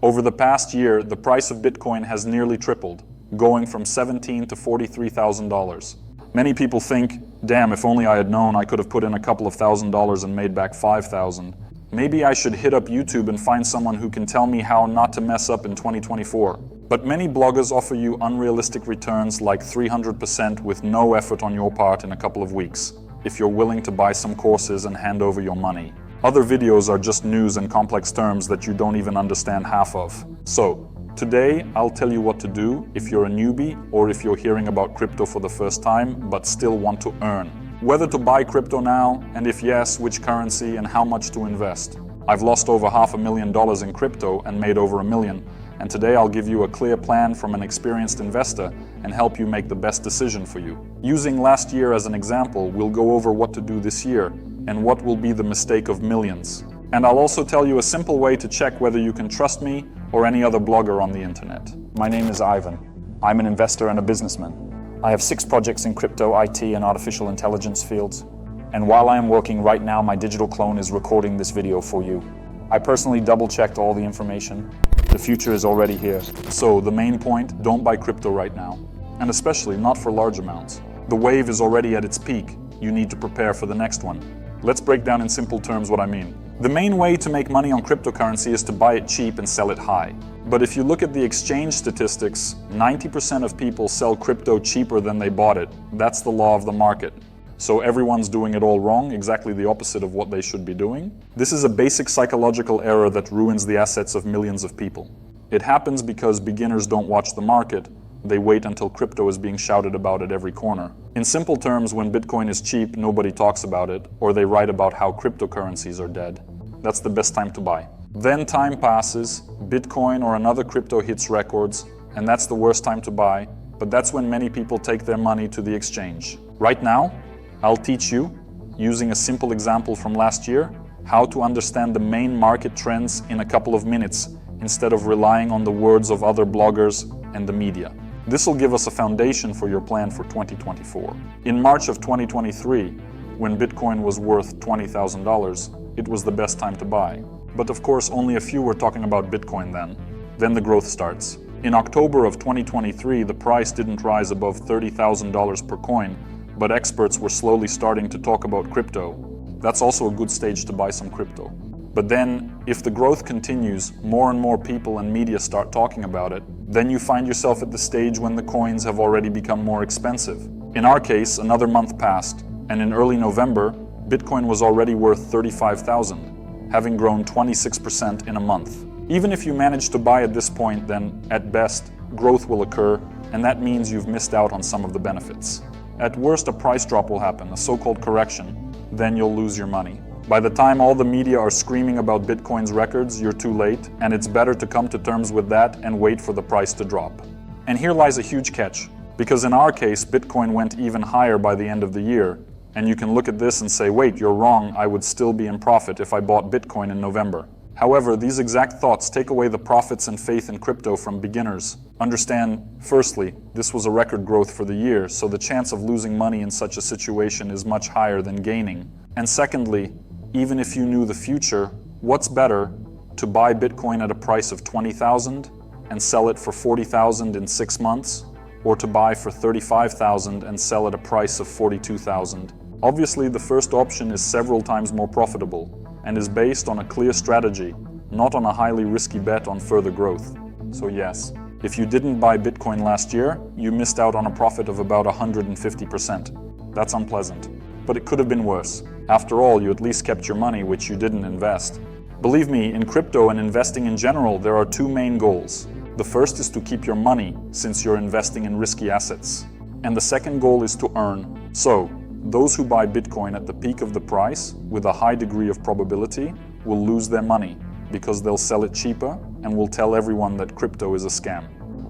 Over the past year, the price of Bitcoin has nearly tripled, going from $17,000 to $43,000. Many people think, damn, if only I had known, I could have put in a couple of $1,000s and made back $5,000. Maybe I should hit up YouTube and find someone who can tell me how not to mess up in 2024. But many bloggers offer you unrealistic returns like 300% with no effort on your part in a couple of weeks, if you're willing to buy some courses and hand over your money. Other videos are just news and complex terms that you don't even understand half of. So, today I'll tell you what to do if you're a newbie or if you're hearing about crypto for the first time but still want to earn. Whether to buy crypto now, and if yes, which currency and how much to invest. I've lost over $500,000 in crypto and made over $1 million, and today I'll give you a clear plan from an experienced investor and help you make the best decision for you. Using last year as an example, we'll go over what to do this year and what will be the mistake of millions. And I'll also tell you a simple way to check whether you can trust me or any other blogger on the internet. My name is Ivan. I'm an investor and a businessman. I have 6 projects in crypto, IT, and artificial intelligence fields. And while I am working right now, my digital clone is recording this video for you. I personally double-checked all the information. The future is already here. So the main point, don't buy crypto right now. And especially not for large amounts. The wave is already at its peak. You need to prepare for the next one. Let's break down in simple terms what I mean. The main way to make money on cryptocurrency is to buy it cheap and sell it high. But if you look at the exchange statistics, 90% of people sell crypto cheaper than they bought it. That's the law of the market. So everyone's doing it all wrong, exactly the opposite of what they should be doing. This is a basic psychological error that ruins the assets of millions of people. It happens because beginners don't watch the market. They wait until crypto is being shouted about at every corner. In simple terms, when Bitcoin is cheap, nobody talks about it, or they write about how cryptocurrencies are dead. That's the best time to buy. Then time passes, Bitcoin or another crypto hits records, and that's the worst time to buy, but that's when many people take their money to the exchange. Right now, I'll teach you, using a simple example from last year, how to understand the main market trends in a couple of minutes, instead of relying on the words of other bloggers and the media. This will give us a foundation for your plan for 2024. In March of 2023, when Bitcoin was worth $20,000, it was the best time to buy. But of course, only a few were talking about Bitcoin then. Then the growth starts. In October of 2023, the price didn't rise above $30,000 per coin, but experts were slowly starting to talk about crypto. That's also a good stage to buy some crypto. But then, if the growth continues, more and more people and media start talking about it, then you find yourself at the stage when the coins have already become more expensive. In our case, another month passed, and in early November, Bitcoin was already worth $35,000, having grown 26% in a month. Even if you manage to buy at this point, then, at best, growth will occur, and that means you've missed out on some of the benefits. At worst, a price drop will happen, a so-called correction, then you'll lose your money. By the time all the media are screaming about Bitcoin's records, you're too late, and it's better to come to terms with that and wait for the price to drop. And here lies a huge catch, because in our case, Bitcoin went even higher by the end of the year, and you can look at this and say, wait, you're wrong, I would still be in profit if I bought Bitcoin in November. However, these exact thoughts take away the profits and faith in crypto from beginners. Understand, firstly, this was a record growth for the year, so the chance of losing money in such a situation is much higher than gaining. And secondly, even if you knew the future, what's better, to buy Bitcoin at a price of $20,000 and sell it for $40,000 in 6 months, or to buy for $35,000 and sell at a price of $42,000? Obviously, the first option is several times more profitable and is based on a clear strategy, not on a highly risky bet on further growth. So yes, if you didn't buy Bitcoin last year, you missed out on a profit of about 150%. That's unpleasant, but it could have been worse. After all, you at least kept your money, which you didn't invest. Believe me, in crypto and investing in general, there are 2 main goals. The first is to keep your money, since you're investing in risky assets. And the second goal is to earn. So, those who buy Bitcoin at the peak of the price, with a high degree of probability, will lose their money, because they'll sell it cheaper and will tell everyone that crypto is a scam.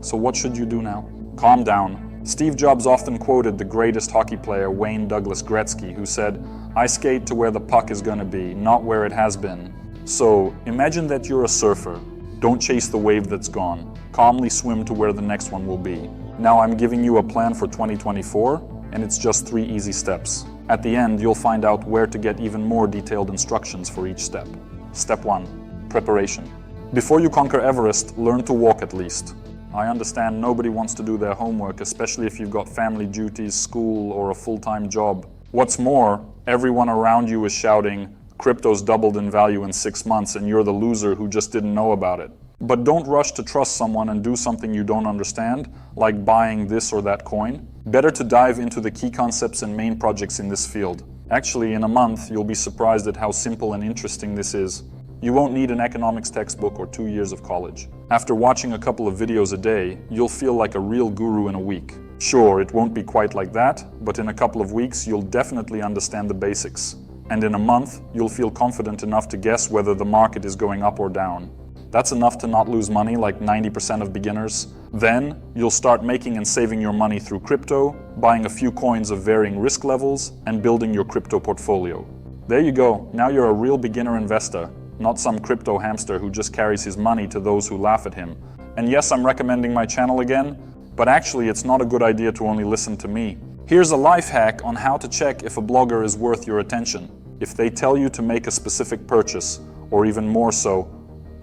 So what should you do now? Calm down. Steve Jobs often quoted the greatest hockey player, Wayne Douglas Gretzky, who said, "I skate to where the puck is gonna be, not where it has been." So, imagine that you're a surfer. Don't chase the wave that's gone. Calmly swim to where the next one will be. Now I'm giving you a plan for 2024, and it's just 3 easy steps. At the end, you'll find out where to get even more detailed instructions for each step. Step 1. Preparation. Before you conquer Everest, learn to walk at least. I understand nobody wants to do their homework, especially if you've got family duties, school, or a full-time job. What's more, everyone around you is shouting, "Crypto's doubled in value in 6 months and you're the loser who just didn't know about it." But don't rush to trust someone and do something you don't understand, like buying this or that coin. Better to dive into the key concepts and main projects in this field. Actually, in a month, you'll be surprised at how simple and interesting this is. You won't need an economics textbook or 2 years of college. After watching a couple of videos a day, you'll feel like a real guru in a week. Sure, it won't be quite like that, but in a couple of weeks, you'll definitely understand the basics. And in a month, you'll feel confident enough to guess whether the market is going up or down. That's enough to not lose money like 90% of beginners. Then, you'll start making and saving your money through crypto, buying a few coins of varying risk levels, and building your crypto portfolio. There you go, now you're a real beginner investor, not some crypto hamster who just carries his money to those who laugh at him. And yes, I'm recommending my channel again, but actually it's not a good idea to only listen to me. Here's a life hack on how to check if a blogger is worth your attention. If they tell you to make a specific purchase, or even more so,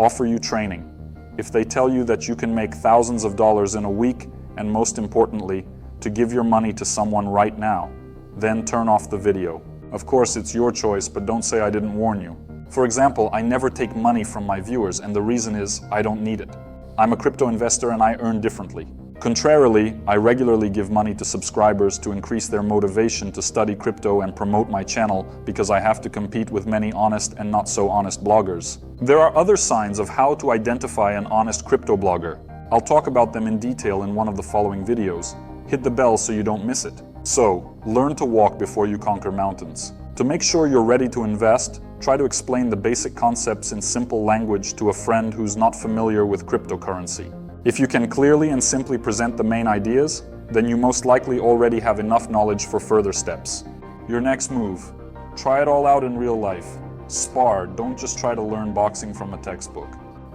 offer you training. If they tell you that you can make thousands of dollars in a week, and most importantly, to give your money to someone right now, then turn off the video. Of course, it's your choice, but don't say I didn't warn you. For example, I never take money from my viewers, and the reason is I don't need it. I'm a crypto investor and I earn differently. Contrarily, I regularly give money to subscribers to increase their motivation to study crypto and promote my channel because I have to compete with many honest and not so honest bloggers. There are other signs of how to identify an honest crypto blogger. I'll talk about them in detail in one of the following videos. Hit the bell so you don't miss it. So, learn to walk before you conquer mountains. To make sure you're ready to invest, try to explain the basic concepts in simple language to a friend who's not familiar with cryptocurrency. If you can clearly and simply present the main ideas, then you most likely already have enough knowledge for further steps. Your next move. Try it all out in real life. Spar, don't just try to learn boxing from a textbook.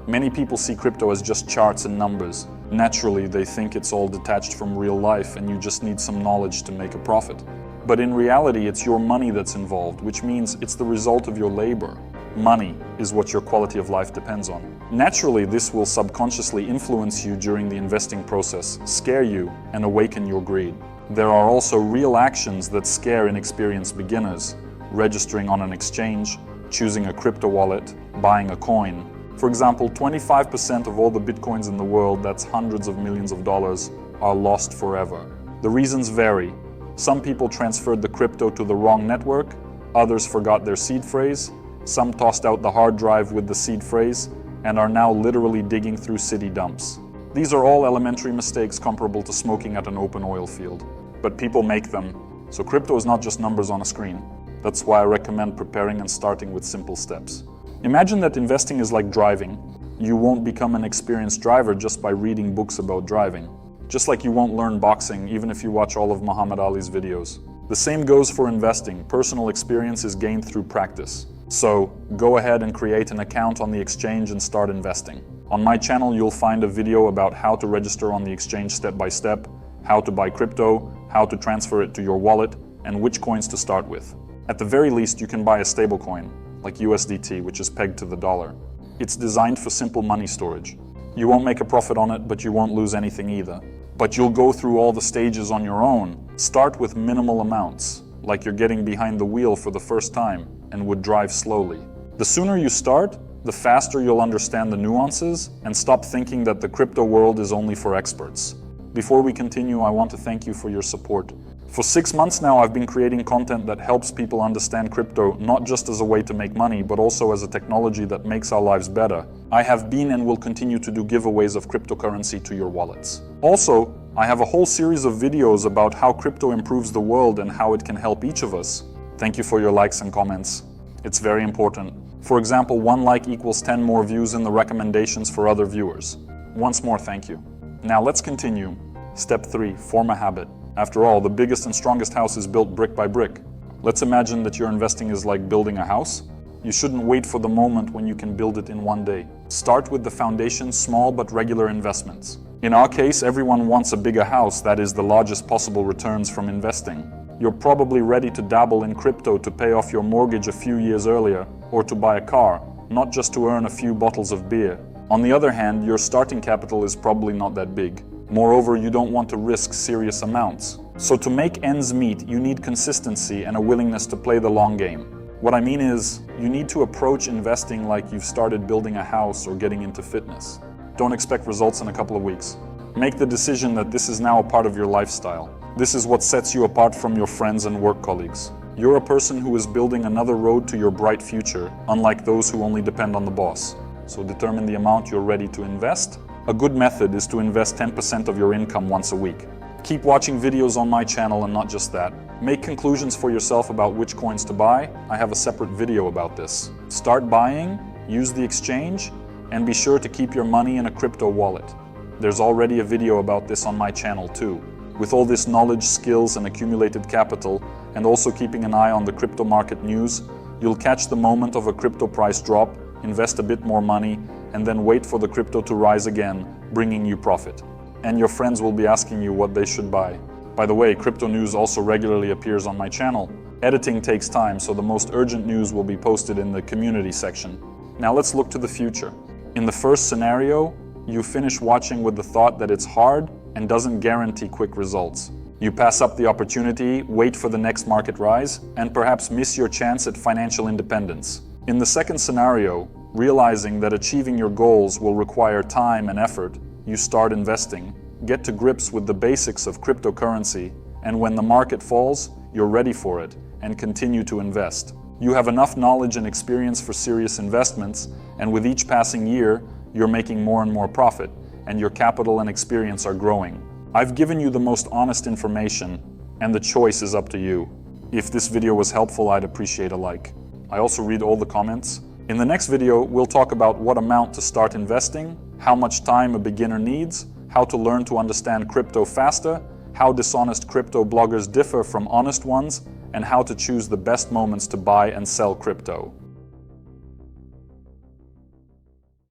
Many people see crypto as just charts and numbers. Naturally, they think it's all detached from real life and you just need some knowledge to make a profit. But in reality, it's your money that's involved, which means it's the result of your labor. Money is what your quality of life depends on. Naturally, this will subconsciously influence you during the investing process, scare you, and awaken your greed. There are also real actions that scare inexperienced beginners: registering on an exchange, choosing a crypto wallet, buying a coin. For example, 25% of all the bitcoins in the world, that's hundreds of millions of dollars, are lost forever. The reasons vary. Some people transferred the crypto to the wrong network, others forgot their seed phrase, some tossed out the hard drive with the seed phrase, and are now literally digging through city dumps. These are all elementary mistakes comparable to smoking at an open oil field. But people make them, so crypto is not just numbers on a screen. That's why I recommend preparing and starting with simple steps. Imagine that investing is like driving. You won't become an experienced driver just by reading books about driving. Just like you won't learn boxing even if you watch all of Muhammad Ali's videos. The same goes for investing. Personal experience is gained through practice. So, go ahead and create an account on the exchange and start investing. On my channel, you'll find a video about how to register on the exchange step by step, how to buy crypto, how to transfer it to your wallet, and which coins to start with. At the very least, you can buy a stablecoin, like USDT, which is pegged to the dollar. It's designed for simple money storage. You won't make a profit on it, but you won't lose anything either. But you'll go through all the stages on your own. Start with minimal amounts, like you're getting behind the wheel for the first time, and would drive slowly. The sooner you start, the faster you'll understand the nuances and stop thinking that the crypto world is only for experts. Before we continue, I want to thank you for your support. For 6 months now, I've been creating content that helps people understand crypto, not just as a way to make money, but also as a technology that makes our lives better. I have been and will continue to do giveaways of cryptocurrency to your wallets. Also, I have a whole series of videos about how crypto improves the world and how it can help each of us. Thank you for your likes and comments. It's very important. For example, 1 like equals 10 more views in the recommendations for other viewers. Once more, thank you. Now let's continue. Step 3, form a habit. After all, the biggest and strongest house is built brick by brick. Let's imagine that your investing is like building a house. You shouldn't wait for the moment when you can build it in one day. Start with the foundation, small but regular investments. In our case, everyone wants a bigger house, that is the largest possible returns from investing. You're probably ready to dabble in crypto to pay off your mortgage a few years earlier, or to buy a car, not just to earn a few bottles of beer. On the other hand, your starting capital is probably not that big. Moreover, you don't want to risk serious amounts. So to make ends meet, you need consistency and a willingness to play the long game. What I mean is, you need to approach investing like you've started building a house or getting into fitness. Don't expect results in a couple of weeks. Make the decision that this is now a part of your lifestyle. This is what sets you apart from your friends and work colleagues. You're a person who is building another road to your bright future, unlike those who only depend on the boss. So determine the amount you're ready to invest. A good method is to invest 10% of your income once a week. Keep watching videos on my channel and not just that. Make conclusions for yourself about which coins to buy. I have a separate video about this. Start buying, use the exchange, and be sure to keep your money in a crypto wallet. There's already a video about this on my channel too. With all this knowledge, skills, and accumulated capital, and also keeping an eye on the crypto market news, you'll catch the moment of a crypto price drop, invest a bit more money, and then wait for the crypto to rise again, bringing you profit. And your friends will be asking you what they should buy. By the way, crypto news also regularly appears on my channel. Editing takes time, so the most urgent news will be posted in the community section. Now let's look to the future. In the first scenario, you finish watching with the thought that it's hard and doesn't guarantee quick results. You pass up the opportunity, wait for the next market rise, and perhaps miss your chance at financial independence. In the second scenario, realizing that achieving your goals will require time and effort, you start investing, get to grips with the basics of cryptocurrency, and when the market falls, you're ready for it and continue to invest. You have enough knowledge and experience for serious investments, and with each passing year, you're making more and more profit, and your capital and experience are growing. I've given you the most honest information, and the choice is up to you. If this video was helpful, I'd appreciate a like. I also read all the comments. In the next video, we'll talk about what amount to start investing, how much time a beginner needs, how to learn to understand crypto faster, how dishonest crypto bloggers differ from honest ones, and how to choose the best moments to buy and sell crypto.